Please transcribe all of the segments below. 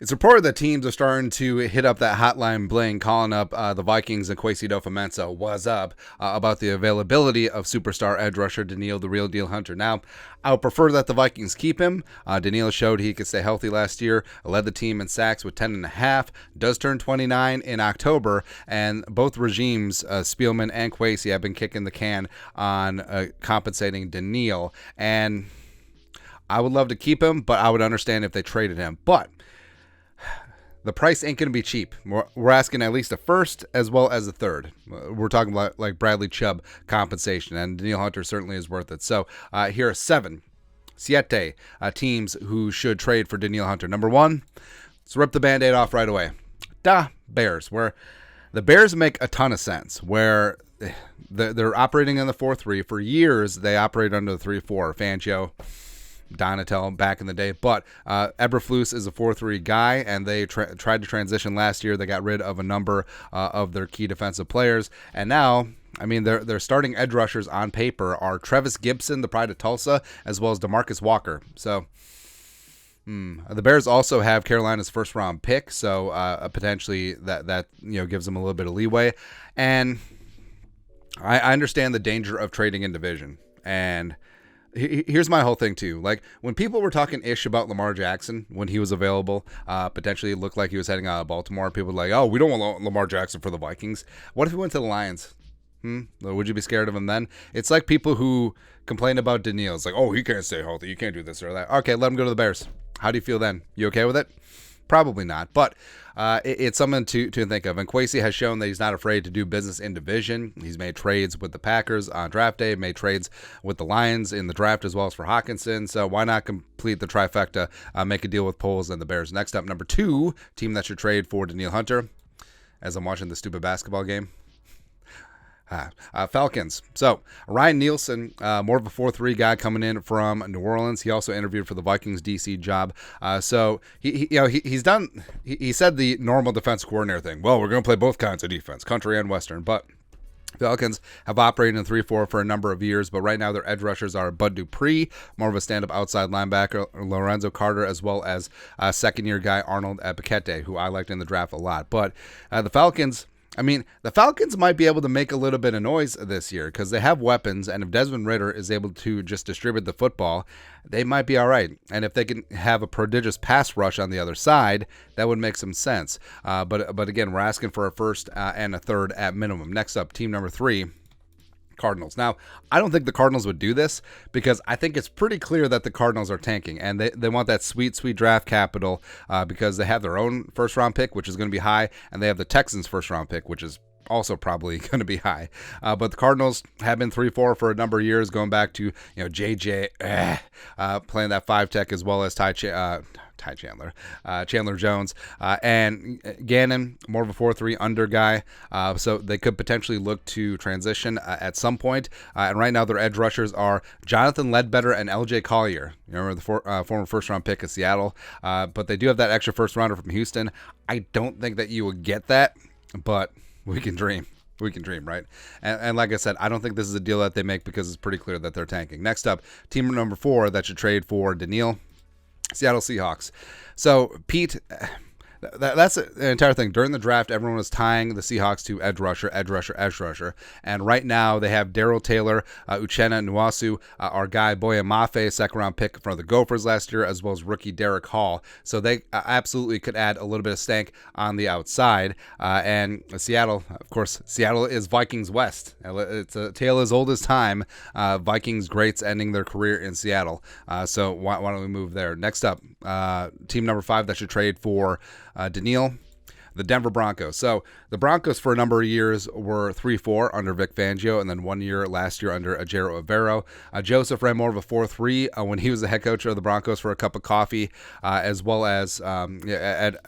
It's reported that teams are starting to hit up that hotline bling, calling up the Vikings and Kwesi adofo-mensah, what's up, about the availability of superstar edge rusher Danielle the Real Deal Hunter. Now, I would prefer that the Vikings keep him. Danielle showed he could stay healthy last year, led the team in sacks with 10.5, does turn 29 in October, and both regimes, Spielman and Kwesi, have been kicking the can on compensating Danielle. And I would love to keep him, but I would understand if they traded him. But the price ain't going to be cheap. We're asking at least a first as well as a third. We're talking about like Bradley Chubb compensation, and Danielle Hunter certainly is worth it. So here are siete teams who should trade for Danielle Hunter. Number one, let's rip the Band-Aid off right away. Bears, where the Bears make a ton of sense, where they're operating in the 4-3. For years, they operated under the 3-4. Fangio, Donatel back in the day, but Eberflus is a 4-3 guy, and they tried to transition last year. They got rid of a number of their key defensive players, and now, I mean, their starting edge rushers on paper are Trevis Gibson, the pride of Tulsa, as well as DeMarcus Walker. So the Bears also have Carolina's first round pick, so potentially that gives them a little bit of leeway. And I understand the danger of trading in division, and here's my whole thing too. Like, when people were talking ish about Lamar Jackson when he was available, potentially it looked like he was heading out of Baltimore. People were like, "Oh, we don't want Lamar Jackson for the Vikings." What if he went to the Lions? Would you be scared of him then? It's like people who complain about Danielle. It's like, "Oh, he can't stay healthy. You can't do this or that." Okay, let him go to the Bears. How do you feel then? You okay with it? Probably not, but it's something to think of. And Kwesi has shown that he's not afraid to do business in division. He's made trades with the Packers on draft day, made trades with the Lions in the draft as well as for Hawkinson. So why not complete the trifecta, make a deal with Poles and the Bears? Next up, number two, team that should trade for Danielle Hunter, as I'm watching the stupid basketball game. Falcons. So Ryan Nielsen, more of a 4-3 guy coming in from New Orleans. He also interviewed for the Vikings DC job. So he said the normal defense coordinator thing. Well, we're going to play both kinds of defense, country and Western, but Falcons have operated in 3-4 for a number of years, but right now their edge rushers are Bud Dupree, more of a stand-up outside linebacker, Lorenzo Carter, as well as second-year guy Arnold Ebiketie, who I liked in the draft a lot. But the Falcons might be able to make a little bit of noise this year because they have weapons, and if Desmond Ridder is able to just distribute the football, they might be all right. And if they can have a prodigious pass rush on the other side, that would make some sense. But again, we're asking for a first and a third at minimum. Next up, team number three, Cardinals. Now, I don't think the Cardinals would do this because I think it's pretty clear that the Cardinals are tanking, and they want that sweet draft capital because they have their own first-round pick, which is going to be high, and they have the Texans' first-round pick, which is also probably going to be high. But the Cardinals have been 3-4 for a number of years, going back to JJ playing that 5-tech, as well as Chandler Jones, and Gannon, more of a 4-3 under guy. So they could potentially look to transition at some point. And right now their edge rushers are Jonathan Ledbetter and LJ Collier. You remember the former first-round pick of Seattle. But they do have that extra first-rounder from Houston. I don't think that you would get that, but we can dream. We can dream, right? And like I said, I don't think this is a deal that they make because it's pretty clear that they're tanking. Next up, team number four that should trade for Danielle, Seattle Seahawks. So, Pete, that's the entire thing. During the draft, everyone was tying the Seahawks to edge rusher. And right now, they have Darrell Taylor, Uchenna Nwasu, our guy Boye Mafe, second-round pick from the Gophers last year, as well as rookie Derek Hall. So they absolutely could add a little bit of stank on the outside. And Seattle, of course, Seattle is Vikings West. It's a tale as old as time. Vikings greats ending their career in Seattle. So why don't we move there? Next up, team number five that should trade for Danielle, the Denver Broncos. So the Broncos for a number of years were 3-4 under Vic Fangio, and then 1 year last year under Ejiro Evero. Joseph ran more of a 4-3 when he was the head coach of the Broncos for a cup of coffee, as well as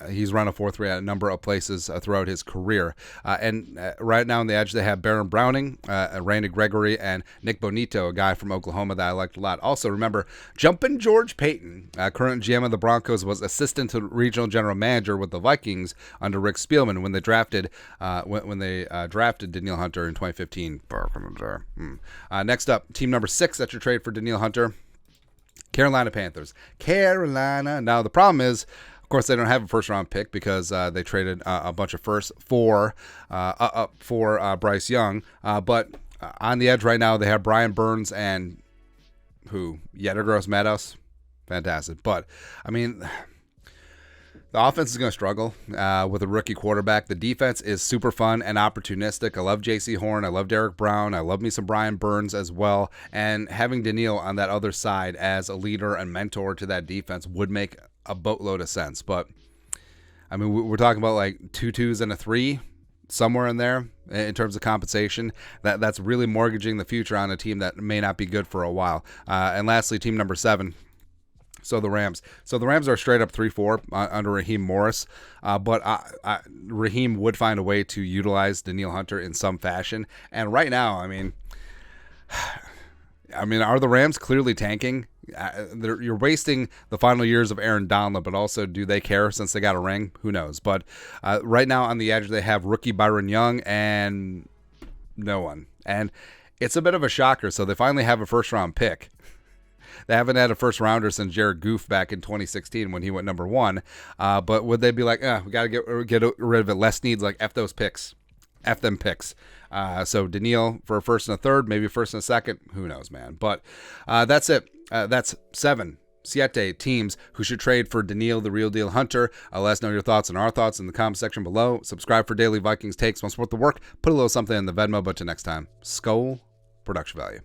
he's run a 4-3 at a number of places throughout his career. And right now on the edge, they have Baron Browning, Randy Gregory, and Nick Bonito, a guy from Oklahoma that I liked a lot. Also, remember, Jumpin' George Payton, current GM of the Broncos, was assistant to regional general manager with the Vikings under Rick Spielman when they drafted drafted Danielle Hunter in 2015. Next up, team number six that should trade for Danielle Hunter, Carolina Panthers. Carolina. Now, the problem is Of course, they don't have a first-round pick because they traded a bunch of firsts for Bryce Young. But on the edge right now, they have Brian Burns and Yettergross Meadows. Fantastic. But, I mean, the offense is going to struggle with a rookie quarterback. The defense is super fun and opportunistic. I love J.C. Horn. I love Derek Brown. I love me some Brian Burns as well. And having Danielle on that other side as a leader and mentor to that defense would make a boatload of sense. But, I mean, we're talking about like 2 2s and a 3, somewhere in there in terms of compensation. That's really mortgaging the future on a team that may not be good for a while. And lastly, team number 7. So the Rams. So the Rams are straight up 3-4 under Raheem Morris, but Raheem would find a way to utilize Danielle Hunter in some fashion. And right now, I mean, are the Rams clearly tanking? You're wasting the final years of Aaron Donald, but also, do they care since they got a ring? Who knows? But right now on the edge, they have rookie Byron Young and no one. And it's a bit of a shocker. So they finally have a first-round pick. They haven't had a first-rounder since Jared Goff back in 2016 when he went number 1. But would they be like, we got to get rid of it. Les needs, like, F those picks. F them picks. So Danielle for a first and a third, maybe a first and a second. Who knows, man? But that's it. That's 7 teams who should trade for Danielle, the real deal Hunter. Let us know your thoughts and our thoughts in the comment section below. Subscribe for daily Vikings takes. Want to support the work? Put a little something in the Venmo. But till next time, Skol, production value.